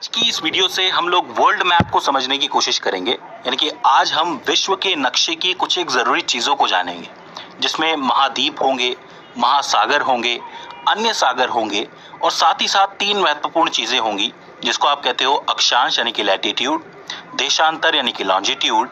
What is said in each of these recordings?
की इस वीडियो से हम लोग वर्ल्ड मैप को समझने की कोशिश करेंगे। यानी कि आज हम विश्व के नक्शे की कुछ एक जरूरी चीजों को जानेंगे, जिसमें महाद्वीप होंगे, महासागर होंगे, अन्य सागर होंगे और साथ ही साथ तीन महत्वपूर्ण चीजें होंगी, जिसको आप कहते हो अक्षांश यानी कि लैटिट्यूड, देशांतर यानी कि लॉन्जिट्यूड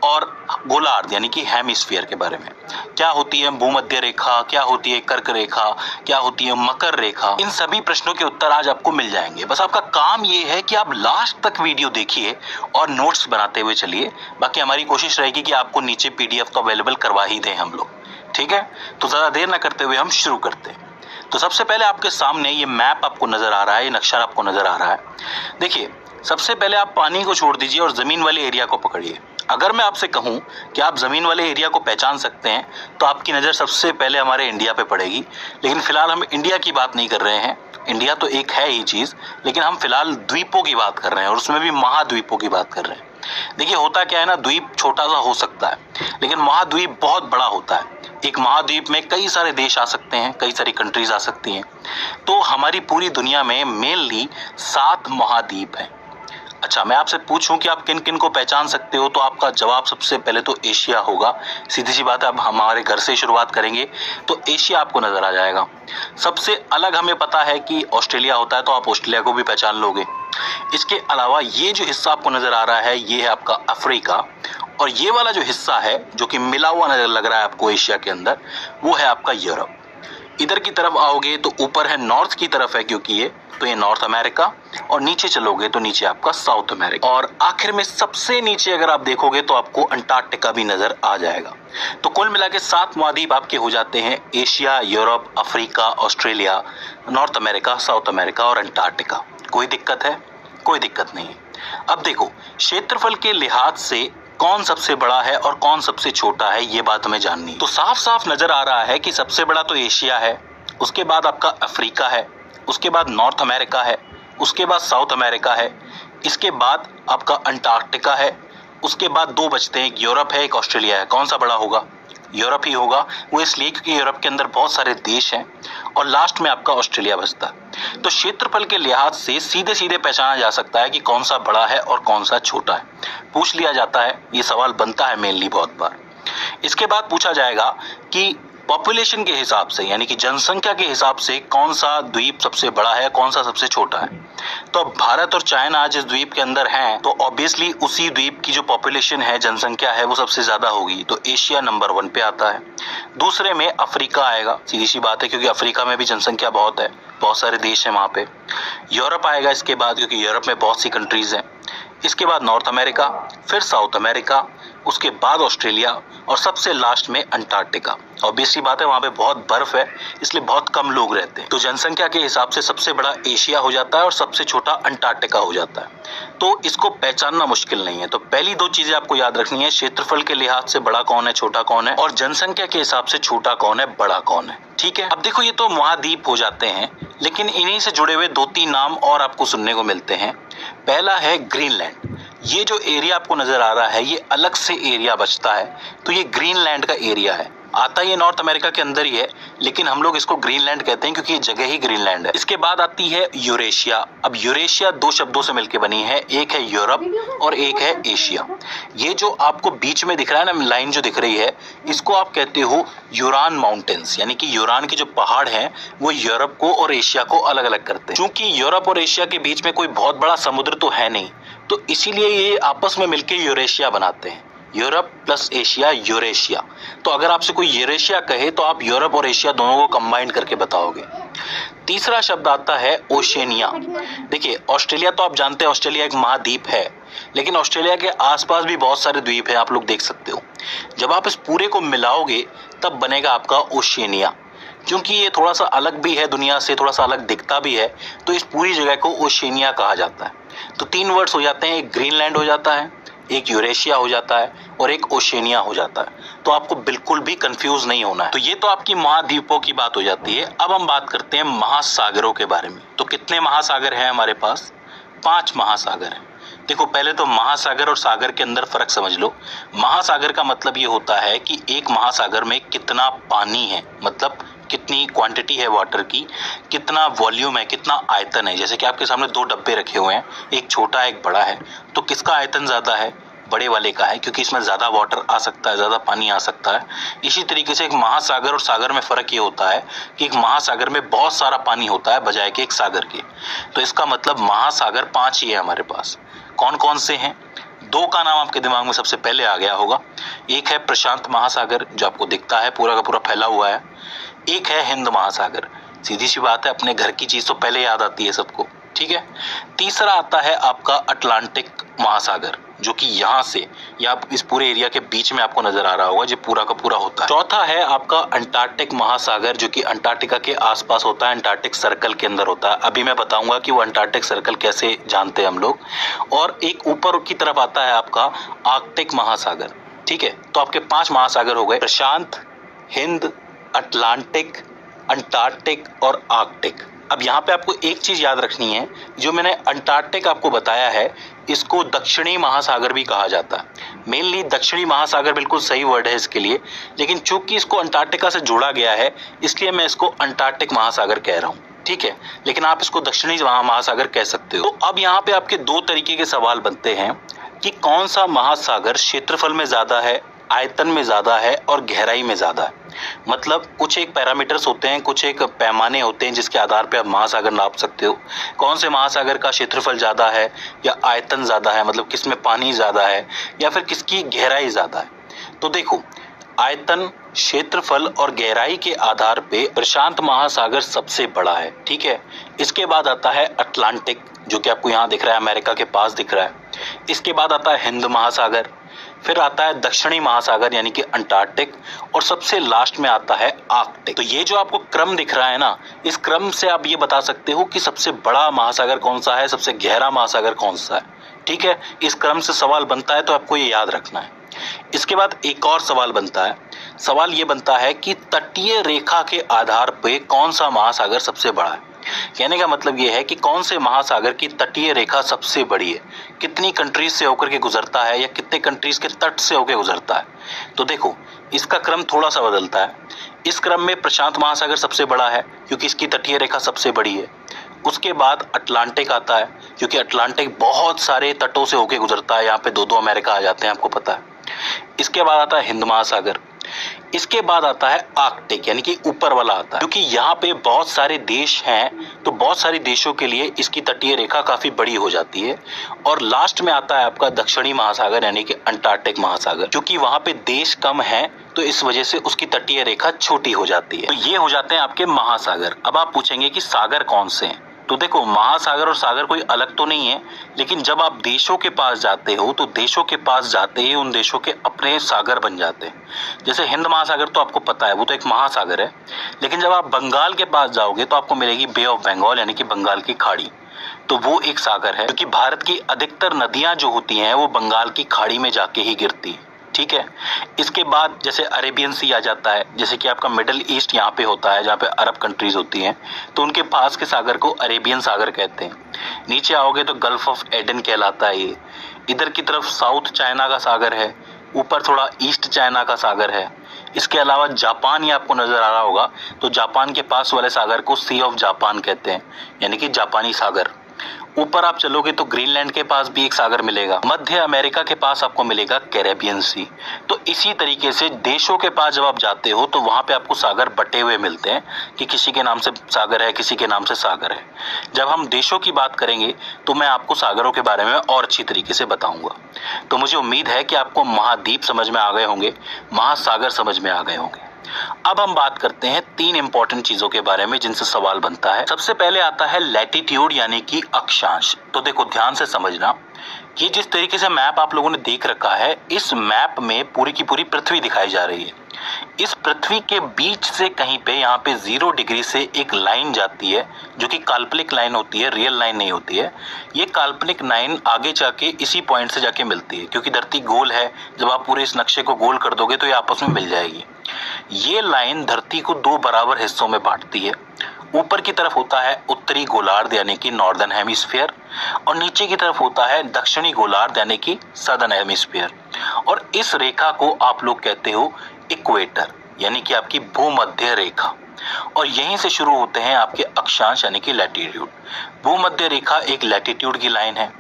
और गोलार्ध यानी कि हेमिस्फीयर के बारे में। क्या होती है भूमध्य रेखा, क्या होती है कर्क रेखा, क्या होती है मकर रेखा, इन सभी प्रश्नों के उत्तर आज आपको मिल जाएंगे। बस आपका काम ये है कि आप लास्ट तक वीडियो देखिए और नोट्स बनाते हुए चलिए। बाकी हमारी कोशिश रहेगी कि आपको नीचे पीडीएफ तो अवेलेबल करवा ही दें हम लोग, ठीक है। तो ज्यादा देर ना करते हुए हम शुरू करते हैं। तो सबसे पहले आपके सामने ये मैप आपको नजर आ रहा है, ये नक्शा आपको नजर आ रहा है। देखिए, सबसे पहले आप पानी को छोड़ दीजिए और जमीन वाले एरिया को पकड़िए। अगर मैं आपसे कहूं कि आप जमीन वाले एरिया को पहचान सकते हैं तो आपकी नजर सबसे पहले हमारे इंडिया पे पड़ेगी। लेकिन फिलहाल हम इंडिया की बात नहीं कर रहे हैं, इंडिया तो एक है ही चीज, लेकिन हम फिलहाल द्वीपों की बात कर रहे हैं और उसमें भी महाद्वीपों की बात कर रहे हैं। देखिए, होता क्या है ना, द्वीप छोटा सा हो सकता है लेकिन महाद्वीप बहुत बड़ा होता है। एक महाद्वीप में कई सारे देश आ सकते हैं, कई सारी कंट्रीज आ सकती हैं। तो हमारी पूरी दुनिया में मेनली 7 महाद्वीप हैं। अच्छा, मैं आपसे पूछूं कि आप किन किन को पहचान सकते हो, तो आपका जवाब सबसे पहले तो एशिया होगा। सीधी सी बात है, अब हमारे घर से शुरुआत करेंगे तो एशिया आपको नजर आ जाएगा। सबसे अलग हमें पता है कि ऑस्ट्रेलिया होता है, तो आप ऑस्ट्रेलिया को भी पहचान लोगे। इसके अलावा ये जो हिस्सा आपको नजर आ रहा है ये है आपका अफ्रीका, और ये वाला जो हिस्सा है जो कि मिला हुआ नजर लग रहा है आपको एशिया के अंदर, वो है आपका यूरोप। इधर की तरफ आओगे तो ऊपर है नॉर्थ की तरफ है, क्योंकि ये तो ये नॉर्थ अमेरिका, और नीचे चलोगे तो नीचे आपका साउथ अमेरिका, और आखिर में सबसे नीचे अगर आप देखोगे तो आपको अंटार्कटिका भी नजर आ जाएगा। तो कुल मिला के 7 महाद्वीप आपके हो जाते हैं, Asia, Europe, Africa, Australia, north America, south America और अंटार्कटिका। कोई दिक्कत है? कोई दिक्कत नहीं है। अब देखो, क्षेत्रफल के लिहाज से कौन सबसे बड़ा है और कौन सबसे छोटा है, ये बात हमें जाननी है। तो साफ साफ नजर आ रहा है कि सबसे बड़ा तो एशिया है, उसके बाद आपका अफ्रीका है, उसके बाद नॉर्थ अमेरिका है, उसके बाद साउथ अमेरिका है, इसके बाद आपका अंटार्कटिका है, उसके बाद 2 बचते हैं, एक यूरोप है, एक ऑस्ट्रेलिया है। कौन सा बड़ा होगा? यूरोप ही होगा। वो इसलिए क्योंकि यूरोप के अंदर बहुत सारे देश हैं, और लास्ट में आपका ऑस्ट्रेलिया बचता है। तो क्षेत्रफल के लिहाज से सीधे सीधे पहचाना जा सकता है कि कौन सा बड़ा है और कौन सा छोटा है। पूछ लिया जाता है, ये सवाल बनता है मेनली बहुत बार। इसके बाद पूछा जाएगा कि पॉपुलेशन के हिसाब से, यानी कि जनसंख्या के हिसाब से कौन सा द्वीप सबसे बड़ा है, कौन सा सबसे छोटा है। तो अब भारत और चाइना जिस द्वीप के अंदर हैं, तो ऑब्वियसली उसी द्वीप की जो पॉपुलेशन है, जनसंख्या है, वो सबसे ज्यादा होगी। तो एशिया नंबर 1 पे आता है। दूसरे में अफ्रीका आएगा, सीधी सी बात है, क्योंकि अफ्रीका में भी जनसंख्या बहुत है, बहुत सारे देश हैं वहां पे। यूरोप आएगा इसके बाद, क्योंकि यूरोप में बहुत सी कंट्रीज हैं। इसके बाद नॉर्थ अमेरिका, फिर साउथ अमेरिका, उसके बाद ऑस्ट्रेलिया, और सबसे लास्ट में अंटार्कटिका। ऑब्वियसली बात है, वहां पे बहुत बर्फ है, इसलिए बहुत कम लोग रहते हैं। तो जनसंख्या के हिसाब से सबसे बड़ा एशिया हो जाता है और सबसे छोटा अंटार्कटिका हो जाता है। तो इसको पहचानना मुश्किल नहीं है। तो पहली 2 चीजें आपको याद रखनी है, क्षेत्रफल के लिहाज से बड़ा कौन है, छोटा कौन है, और जनसंख्या के हिसाब से छोटा कौन है, बड़ा कौन है। ठीक है। अब देखो, ये तो महाद्वीप हो जाते हैं, लेकिन इन्हीं से जुड़े हुए 2-3 नाम और आपको सुनने को मिलते हैं। पहला है ग्रीनलैंड। ये जो एरिया आपको नजर आ रहा है, ये अलग से एरिया बचता है, तो ये ग्रीनलैंड का एरिया है। आता ये नॉर्थ अमेरिका के अंदर ही है, लेकिन हम लोग इसको ग्रीनलैंड कहते हैं क्योंकि ये जगह ही ग्रीनलैंड है। इसके बाद आती है यूरेशिया। अब यूरेशिया 2 शब्दों से मिलकर बनी है, एक है यूरोप और एक है एशिया। ये जो आपको बीच में दिख रहा है ना, लाइन जो दिख रही है, इसको आप कहते हो यूरान माउंटेन्स, यानी कि यूरान के जो पहाड़ हैं वो यूरोप को और एशिया को अलग अलग करते हैं। चूंकि यूरोप और एशिया के बीच में कोई बहुत बड़ा समुद्र तो है नहीं, तो इसीलिए ये आपस में मिलकर यूरेशिया बनाते हैं। Europe plus Asia, Eurasia. तो अगर आपसे कोई यूरेशिया कहे तो आप यूरोप और एशिया दोनों को कंबाइन करके बताओगे। तीसरा शब्द आता है ओशेनिया। देखिए, ऑस्ट्रेलिया तो आप जानते हैं, ऑस्ट्रेलिया एक महाद्वीप है, लेकिन ऑस्ट्रेलिया के आसपास भी बहुत सारे द्वीप हैं, आप लोग देख सकते हो। जब आप इस पूरे को मिलाओगे तब बनेगा आपका ओशेनिया। क्योंकि ये थोड़ा सा अलग भी है दुनिया से, थोड़ा सा अलग दिखता भी है, तो इस पूरी जगह को ओशेनिया कहा जाता है। तो 3 वर्ड्स हो जाते हैं, एक ग्रीनलैंड हो जाता है, एक यूरेशिया हो जाता है और एक ओशेनिया हो जाता है। तो आपको बिल्कुल भी कंफ्यूज नहीं होना है। तो ये तो आपकी महाद्वीपों की बात हो जाती है। अब हम बात करते हैं महासागरों के बारे में। तो कितने महासागर हैं हमारे पास? 5 महासागर हैं। देखो, पहले तो महासागर और सागर के अंदर फर्क समझ लो। महासागर का मतलब ये होता है कि एक महासागर में कितना पानी है, मतलब कितनी क्वांटिटी है वाटर की, कितना वॉल्यूम है, कितना आयतन है। जैसे कि आपके सामने दो डब्बे रखे हुए हैं, एक छोटा है एक बड़ा है, तो किसका आयतन ज्यादा है? बड़े वाले का है, क्योंकि इसमें ज्यादा वाटर आ सकता है, ज्यादा पानी आ सकता है। इसी तरीके से एक महासागर और सागर में फर्क ये होता है कि एक महासागर में बहुत सारा पानी होता है बजाय के एक सागर के। तो इसका मतलब महासागर 5 ही है हमारे पास। कौन कौन से हैं? 2 का नाम आपके दिमाग में सबसे पहले आ गया होगा। एक है प्रशांत महासागर, जो आपको दिखता है पूरा का पूरा फैला हुआ है। एक है हिंद महासागर। सीधी सी बात है, अपने घर की चीज तो पहले याद आती है सबको, ठीक है। तीसरा आता है आपका अटलांटिक महासागर, जो कि यहाँ से या इस पूरे एरिया के बीच में आपको नजर आ रहा होगा, जो पूरा का पूरा होता है। चौथा है आपका अंटार्कटिक महासागर, जो कि अंटार्कटिका के आसपास होता है, अंटार्कटिक सर्कल के अंदर होता है। अभी मैं बताऊंगा कि वो अंटार्कटिक सर्कल कैसे जानते हैं हम लोग। और एक ऊपर की तरफ आता है आपका आर्कटिक महासागर, ठीक है। तो आपके 5 महासागर हो गए, प्रशांत, हिंद, अटलांटिक, अंटार्कटिक और आर्कटिक। अब यहाँ पे आपको एक चीज याद रखनी है, जो मैंने अंटार्कटिक आपको बताया है, इसको दक्षिणी महासागर भी कहा जाता है। मेनली दक्षिणी महासागर बिल्कुल सही वर्ड है इसके लिए, लेकिन चूंकि इसको अंटार्कटिका से जोड़ा गया है, इसलिए मैं इसको अंटार्कटिक महासागर कह रहा हूँ, ठीक है। लेकिन आप इसको दक्षिणी महासागर कह सकते हो। तो अब यहाँ पे आपके 2 तरीके के सवाल बनते हैं कि कौन सा महासागर क्षेत्रफल में ज्यादा है, आयतन में ज्यादा है और गहराई में ज्यादा है। मतलब कुछ एक पैरामीटर्स होते हैं, कुछ एक पैमाने होते हैं जिसके आधार पे आप महासागर नाप सकते हो। कौन से महासागर का क्षेत्रफल ज्यादा है या आयतन ज्यादा है, मतलब किसमें पानी ज्यादा है या फिर किसकी गहराई ज्यादा है। तो देखो, आयतन, क्षेत्रफल और गहराई के आधार पे प्रशांत महासागर सबसे बड़ा है, ठीक है। इसके बाद आता है अटलांटिक, जो कि आपको यहाँ दिख रहा है, अमेरिका के पास दिख रहा है। इसके बाद आता है हिंद महासागर, फिर आता है दक्षिणी महासागर यानी कि अंटार्कटिक, और सबसे लास्ट में आता है आर्कटिक। तो ये जो आपको क्रम दिख रहा है ना, इस क्रम से आप ये बता सकते हो कि सबसे बड़ा महासागर कौन सा है, सबसे गहरा महासागर कौन सा है, ठीक है। इस क्रम से सवाल बनता है, तो आपको ये याद रखना है। इसके बाद एक और सवाल बनता है। सवाल ये बनता है कि तटीय रेखा के आधार पे कौन सा महासागर सबसे बड़ा है। कहने का मतलब ये है कि कौन से महासागर की तटीय रेखा सबसे बड़ी है, कितनी कंट्रीज से होकर के गुजरता है या कितने कंट्रीज के तट से होकर गुजरता है। तो देखो, इसका क्रम थोड़ा सा बदलता है। इस क्रम में प्रशांत महासागर सबसे बड़ा है, क्योंकि इसकी तटीय रेखा सबसे बड़ी है। उसके बाद अटलांटिक आता है, क्योंकि अटलांटिक बहुत सारे तटों से होकर गुजरता है। यहाँ पे 2-2 अमेरिका आ जाते हैं, आपको पता है। इसके बाद आता है हिंद महासागर। इसके बाद आता है आर्कटिक, यानी कि ऊपर वाला आता है। क्योंकि यहाँ पे बहुत सारे देश हैं, तो बहुत सारे देशों के लिए इसकी तटीय रेखा काफी बड़ी हो जाती है। और लास्ट में आता है आपका दक्षिणी महासागर, यानी कि अंटार्कटिक महासागर। क्योंकि वहां पे देश कम है, तो इस वजह से उसकी तटीय रेखा छोटी हो जाती है। तो ये हो जाते हैं आपके महासागर। अब आप पूछेंगे कि सागर कौन से हैं। तो देखो, महासागर और सागर कोई अलग तो नहीं है, लेकिन जब आप देशों के पास जाते हो, तो देशों के पास जाते ही उन देशों के अपने सागर बन जाते हैं। जैसे हिंद महासागर तो आपको पता है, वो तो एक महासागर है। लेकिन जब आप बंगाल के पास जाओगे, तो आपको मिलेगी बे ऑफ बंगाल, यानी कि बंगाल की खाड़ी। तो वो एक सागर है, क्योंकि भारत की अधिकतर नदियां जो होती हैं, वो बंगाल की खाड़ी में जाके ही गिरती है, ठीक है। इसके बाद जैसे अरेबियन सी आ जाता है, जैसे कि आपका मिडिल ईस्ट यहाँ पे होता है, जहाँ पे अरब कंट्रीज होती हैं, तो उनके पास के सागर को अरेबियन सागर कहते हैं। नीचे आओगे तो गल्फ ऑफ एडन कहलाता है ये। इधर की तरफ साउथ चाइना का सागर है, ऊपर थोड़ा ईस्ट चाइना का सागर है। इसके अलावा जापान, ये आपको नजर आ रहा होगा, तो जापान के पास वाले सागर को सी ऑफ जापान कहते हैं, यानी कि जापानी सागर। ऊपर आप चलोगे तो ग्रीनलैंड के पास भी एक सागर मिलेगा। मध्य अमेरिका के पास आपको मिलेगा कैरेबियन सी। तो इसी तरीके से देशों के पास जब आप जाते हो, तो वहां पे आपको सागर बटे हुए मिलते हैं कि किसी के नाम से सागर है, किसी के नाम से सागर है। जब हम देशों की बात करेंगे, तो मैं आपको सागरों के बारे में और अच्छी तरीके से बताऊंगा। तो मुझे उम्मीद है कि आपको महाद्वीप समझ में आ गए होंगे, महासागर समझ में आ गए होंगे। अब हम बात करते हैं 3 इंपॉर्टेंट चीजों के बारे में जिनसे सवाल बनता है। सबसे पहले आता है लैटिट्यूड, यानी कि अक्षांश। तो देखो, ध्यान से समझना कि जिस तरीके से मैप आप लोगों ने देख रखा है, इस मैप में पूरी की पूरी पृथ्वी दिखाई जा रही है। इस पृथ्वी के बीच से कहीं पे, यहाँ पे 0 डिग्री से एक लाइन जाती है, जो कि काल्पनिक लाइन होती है, रियल लाइन नहीं होती है। ये काल्पनिक लाइन आगे जाके इसी पॉइंट से जाके मिलती है, क्योंकि धरती गोल है। जब आप पूरे इस नक्शे को गोल कर दोगे, तो ये आपस में मिल जाएगी। ये लाइन धरती को 2 बराबर हिस्सों में बांटती है। ऊपर की तरफ होता है उत्तरी गोलार्ध, यानी कि नॉर्दर्न हेमिस्फीयर, और नीचे की तरफ होता है दक्षिणी गोलार्ध, यानी कि सदर्न हेमिस्फीयर। और इस रेखा को आप लोग कहते हो इक्वेटर, यानी कि आपकी भूमध्य रेखा। और यहीं से शुरू होते हैं आपके अक्षांश यानी कि लैटिट्यूड। भूमध्य रेखा एक लैटिट्यूड की लाइन है।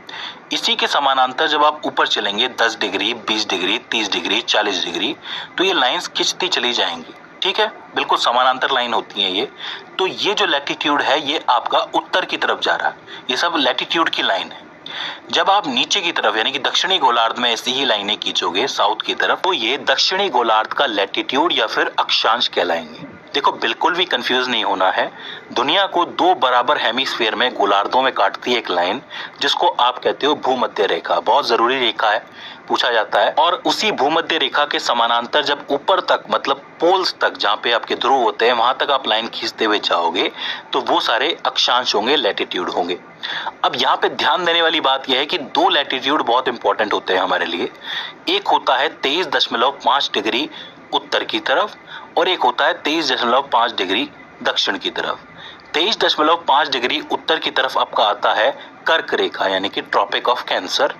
इसी के समानांतर जब आप ऊपर चलेंगे 10 डिग्री, 20 डिग्री, 30 डिग्री, 40 डिग्री, तो ये लाइंस खिंचती चली जाएंगी। ठीक है, बिल्कुल समानांतर लाइन होती है ये। तो ये जो लैटिट्यूड है ये आपका उत्तर की तरफ जा रहा है, ये सब लैटिट्यूड की लाइन है। जब आप नीचे की तरफ यानी कि दक्षिणी गोलार्ध में ऐसी ही लाइनें खींचोगे साउथ की तरफ, तो ये दक्षिणी गोलार्ध का लैटिट्यूड या फिर अक्षांश कहलाएंगे। देखो, बिल्कुल भी कंफ्यूज नहीं होना है। दुनिया को दो बराबर हेमिस्फीयर में गोलार्धों में काटती है एक लाइन, जिसको आप कहते हो भूमध्य रेखा। बहुत जरूरी रेखा है, पूछा जाता है। और उसी भूमध्य रेखा के समानांतर जब ऊपर तक मतलब पोल्स तक, जहाँ पे आपके ध्रुव होते हैं, वहां तक आप लाइन खींचते हुए जाओगे तो वो सारे अक्षांश होंगे, लैटिट्यूड होंगे। अब यहाँ पे ध्यान देने वाली बात यह है कि दो लैटिट्यूड बहुत इंपॉर्टेंट होते हैं हमारे लिए। एक होता है 23.5 डिग्री उत्तर की तरफ और एक होता है 23.5 डिग्री दक्षिण की तरफ। 23.5 डिग्री उत्तर की तरफ आपका आता है कर्क रेखा यानी कि ट्रॉपिक ऑफ कैंसर,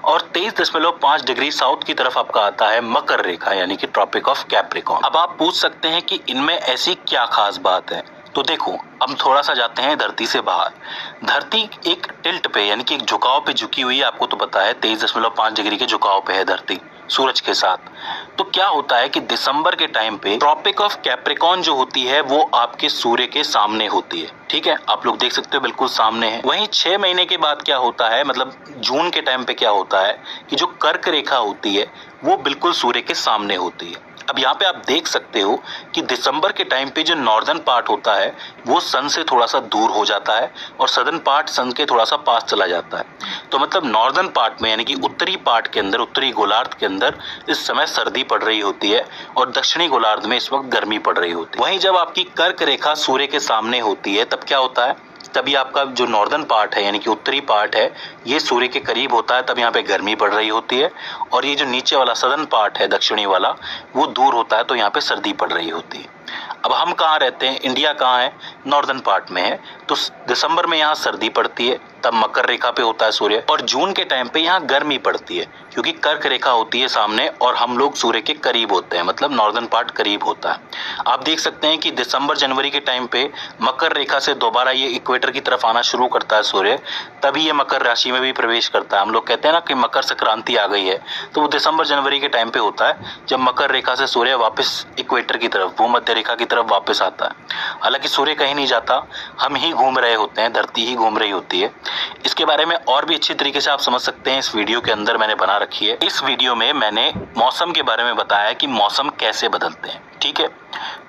और 23.5 डिग्री साउथ की तरफ आपका आता है मकर रेखा यानी कि ट्रॉपिक ऑफ कैप्रिकॉर्न। अब आप पूछ सकते हैं कि इनमें ऐसी क्या खास बात है। तो देखो, हम थोड़ा सा जाते हैं धरती से बाहर। धरती एक टिल्ट पे यानी कि एक झुकाव पे झुकी हुई है, आपको तो पता है 23.5 डिग्री के झुकाव पे है धरती सूरज के साथ। तो क्या होता है कि दिसंबर के टाइम पे ट्रॉपिक ऑफ कैप्रिकॉर्न जो होती है वो आपके सूर्य के सामने होती है। ठीक है, आप लोग देख सकते हो बिल्कुल सामने है। वहीं 6 महीने के बाद क्या होता है, मतलब जून के टाइम पे क्या होता है कि जो कर्क रेखा होती है वो बिल्कुल सूर्य के सामने होती है। अब यहाँ पे आप देख सकते हो कि दिसंबर के टाइम पे जो नॉर्दर्न पार्ट होता है वो सन से थोड़ा सा दूर हो जाता है और सदर्न पार्ट सन के थोड़ा सा पास चला जाता है। तो मतलब नॉर्दर्न पार्ट में यानी कि उत्तरी पार्ट के अंदर, उत्तरी गोलार्ध के अंदर इस समय सर्दी पड़ रही होती है और दक्षिणी गोलार्ध में इस वक्त गर्मी पड़ रही होती है। वहीं जब आपकी कर्क रेखा सूर्य के सामने होती है तब क्या होता है, तभी आपका जो नॉर्दर्न पार्ट है यानी कि उत्तरी पार्ट है ये सूर्य के करीब होता है, तब यहाँ पे गर्मी पड़ रही होती है। और ये जो नीचे वाला सदर्न पार्ट है दक्षिणी वाला वो दूर होता है, तो यहाँ पे सर्दी पड़ रही होती है। अब हम कहाँ रहते हैं, इंडिया कहाँ है, नॉर्दर्न पार्ट में है। तो दिसंबर में यहाँ सर्दी पड़ती है, तब मकर रेखा पे होता है सूर्य, और जून के टाइम पे यहाँ गर्मी पड़ती है क्योंकि कर्क रेखा होती है सामने और हम लोग सूर्य के करीब होते हैं, मतलब नॉर्दर्न पार्ट करीब होता है। आप देख सकते हैं कि दिसंबर जनवरी के टाइम पे मकर रेखा से दोबारा ये इक्वेटर की तरफ आना शुरू करता है सूर्य, तभी ये मकर राशि में भी प्रवेश करता है। हम लोग कहते हैं ना कि मकर संक्रांति आ गई है, तो वो दिसंबर जनवरी के टाइम पे होता है जब मकर रेखा से सूर्य वापस इक्वेटर की तरफ, भूमध्य रेखा की तरफ वापस आता है। हालांकि सूर्य कहीं नहीं जाता, हम ही घूम रहे होते हैं, धरती ही घूम रही होती है। इसके बारे में और भी अच्छी तरीके से आप समझ सकते हैं, इस वीडियो के अंदर मैंने बना रखी है। इस वीडियो में मैंने मौसम के बारे में बताया कि मौसम कैसे बदलते हैं। ठीक है,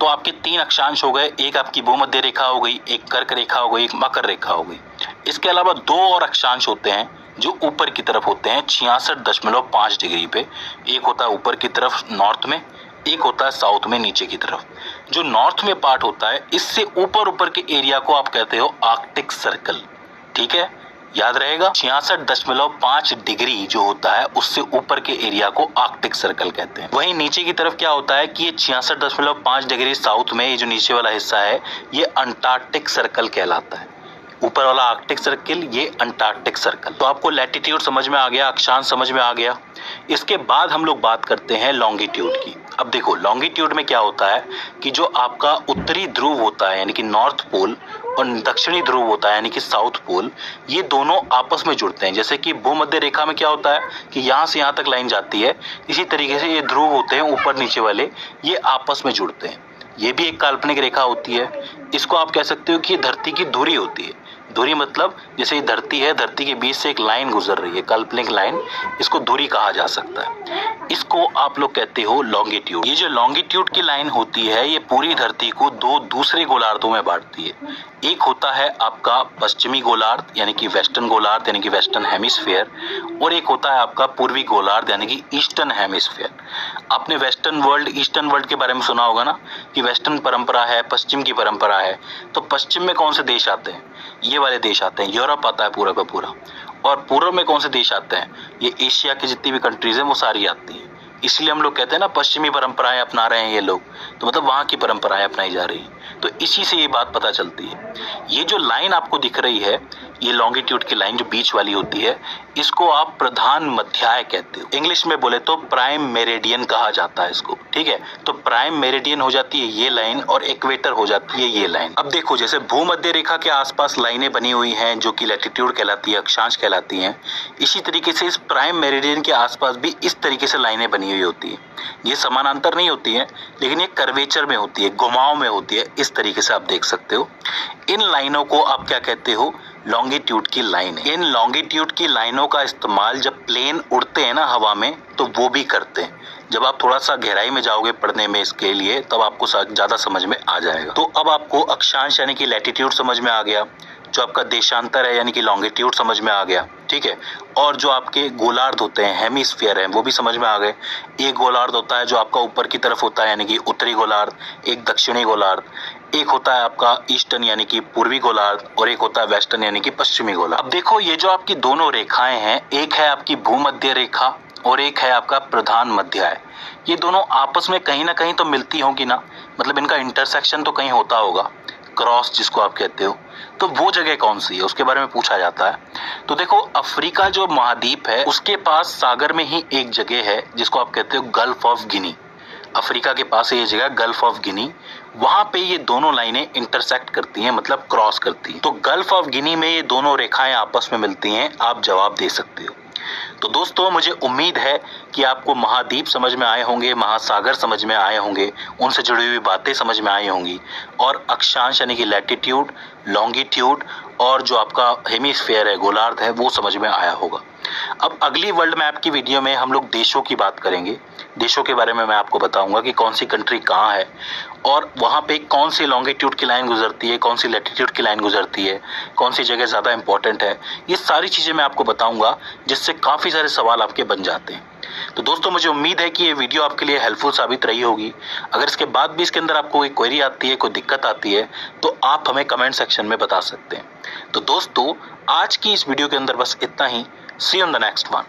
तो आपके 3 अक्षांश हो गए, एक आपकी भूमध्य रेखा हो गई, एक कर्क रेखा हो गई, एक मकर रेखा हो गई। इसके अलावा 2 और अक्षांश होते हैं जो ऊपर की तरफ होते हैं 66.5 डिग्री पे। एक होता है ऊपर की तरफ नॉर्थ में, एक होता है साउथ में नीचे की तरफ। जो नॉर्थ में पार्ट होता है इससे ऊपर के एरिया को आप कहते हो आर्कटिक सर्कल। ठीक है, याद रहेगा, 66.5 डिग्री जो होता है उससे ऊपर के एरिया को आर्कटिक सर्कल कहते हैं। वहीं नीचे की तरफ क्या होता है कि ये 66.5 डिग्री साउथ में ये जो नीचे वाला हिस्सा है ये अंटार्कटिक सर्कल कहलाता है। ऊपर वाला आर्कटिक सर्कल, ये अंटार्कटिक सर्कल। तो आपको लैटिट्यूड समझ में आ गया, अक्षांश समझ में आ गया। इसके बाद हम लोग बात करते हैं लॉन्गिट्यूड की। अब देखो, लॉन्गिट्यूड में क्या होता है कि जो आपका उत्तरी ध्रुव होता है यानी कि नॉर्थ पोल और दक्षिणी ध्रुव होता है यानी कि साउथ पोल, ये दोनों आपस में जुड़ते हैं। जैसे कि भूमध्य रेखा में क्या होता है कि यहाँ से यहाँ तक लाइन जाती है, इसी तरीके से ये ध्रुव होते हैं ऊपर नीचे वाले, ये आपस में जुड़ते हैं। ये भी एक काल्पनिक रेखा होती है। इसको आप कह सकते हो कि ये धरती की धुरी होती है। धुरी मतलब जैसे ये धरती है, धरती के बीच से एक लाइन गुजर रही है, काल्पनिक लाइन, इसको धुरी कहा जा सकता है। इसको आप लोग कहते हो लॉन्गिट्यूड। ये जो लॉन्गिट्यूड की लाइन होती है ये पूरी धरती को 2 दूसरे गोलार्धों में बांटती है। एक होता है आपका पश्चिमी गोलार्ध यानी कि वेस्टर्न गोलार्ध यानी कि वेस्टर्न हेमिस्फीयर, और एक होता है आपका पूर्वी गोलार्ध यानी कि ईस्टर्न हेमिस्फीयर। आपने वेस्टर्न वर्ल्ड, ईस्टर्न वर्ल्ड के बारे में सुना होगा ना कि वेस्टर्न परंपरा है, पश्चिम की परंपरा है। तो पश्चिम में कौन से देश आते हैं, ये वाले देश आते हैं, यूरोप आता है पूरा का पूरा। और पूर्व में कौन से देश आते हैं, ये एशिया की जितनी भी कंट्रीज हैं वो सारी आती हैं। इसलिए हम लोग कहते हैं ना पश्चिमी परंपराएं अपना रहे हैं ये लोग, तो मतलब वहाँ की परंपराएं अपनाई जा रही हैं। तो इसी से ये बात पता चलती है। ये जो लाइन आपको दिख रही है, ये लॉन्गिट्यूड की लाइन जो बीच वाली होती है, इसको आप प्रधान मध्याय कहते हो। इंग्लिश में बोले तो प्राइम मेरिडियन कहा जाता है इसको, ठीक है। तो प्राइम मेरिडियन हो जाती है ये लाइन और इक्वेटर हो जाती है ये लाइन। अब देखो, जैसे भूमध्य रेखा के आसपास लाइनें बनी हुई हैं जो कि लैटिट्यूड कहलाती है, अक्षांश कहलाती हैं, इसी तरीके से इस प्राइम मेरिडियन के आसपास भी इस तरीके से लाइनें बनी हुई होती है। ये समानांतर नहीं होती है, लेकिन ये कर्वेचर में होती है, घुमाव में होती है। इस तरीके से आप देख सकते हो। इन लाइनों को आप क्या कहते हो? लॉन्गिट्यूड की लाइन। इन लॉन्गिट्यूड की लाइनों का इस्तेमाल जब प्लेन उड़ते हैं ना हवा में, तो वो भी करते हैं। जब आप थोड़ा सा गहराई में जाओगे पढ़ने में इसके लिए, तब आपको ज्यादा समझ में आ जाएगा। तो अब आपको अक्षांश यानी कि लैटिट्यूड समझ में आ गया, जो आपका देशांतर है यानी कि लॉन्गिट्यूड समझ में आ गया, ठीक है। और जो आपके गोलार्ध होते हैं, हेमिस्फीयर है, वो भी समझ में आ गए। एक गोलार्ध होता है जो आपका ऊपर की तरफ होता है यानी कि उत्तरी गोलार्ध, एक दक्षिणी गोलार्ध, एक होता है आपका ईस्टर्न यानी कि पूर्वी गोलार्ध, और एक होता है वेस्टर्न यानी कि पश्चिमी गोलार्ध। अब देखो, ये जो आपकी दोनों रेखाएं हैं, एक है आपकी भूमध्य रेखा और एक है आपका प्रधान मध्याय। ये दोनों आपस में कहीं ना कहीं तो मिलती होंगी ना, मतलब इनका इंटरसेक्शन तो कहीं होता होगा, क्रॉस जिसको आप कहते हो। तो वो जगह कौन सी है, उसके बारे में पूछा जाता है। तो देखो, अफ्रीका जो महाद्वीप है उसके पास सागर में ही एक जगह है जिसको आप कहते हो गल्फ ऑफ गिनी। अफ्रीका के पास है ये जगह गल्फ ऑफ गिनी। वहां पे ये दोनों लाइनें इंटरसेक्ट करती हैं, मतलब क्रॉस करती हैं। तो गल्फ ऑफ गिनी में ये दोनों रेखाएं आपस में मिलती हैं। आप जवाब दे सकते हो। तो दोस्तों, मुझे उम्मीद है कि आपको महाद्वीप समझ में आए होंगे, महासागर समझ में आए होंगे, उनसे जुड़ी हुई बातें समझ में आई होंगी, और अक्षांश यानी कि लैटिट्यूड, लॉन्गिट्यूड और जो आपका हेमिस्फीयर है, गोलार्ध है, वो समझ में आया होगा। अब अगली वर्ल्ड मैप की वीडियो में हम लोग देशों की बात करेंगे। देशों के बारे में मैं आपको बताऊंगा कि कौन सी कंट्री कहाँ है और वहां पे कौन सी लॉन्गिट्यूड की लाइन गुजरती है, कौन सी लैटिट्यूड की लाइन गुजरती है, कौन सी जगह ज्यादा इंपॉर्टेंट है। ये सारी चीजें मैं आपको बताऊंगा, जिससे काफी सारे सवाल आपके बन जाते हैं। तो दोस्तों, मुझे उम्मीद है कि ये वीडियो आपके लिए हेल्पफुल साबित रही होगी। अगर इसके बाद भी इसके अंदर आपको कोई क्वेरी आती है, कोई दिक्कत आती है, तो आप हमें कमेंट सेक्शन में बता सकते हैं। तो दोस्तों, आज की इस वीडियो के अंदर बस इतना ही। See you on the next one.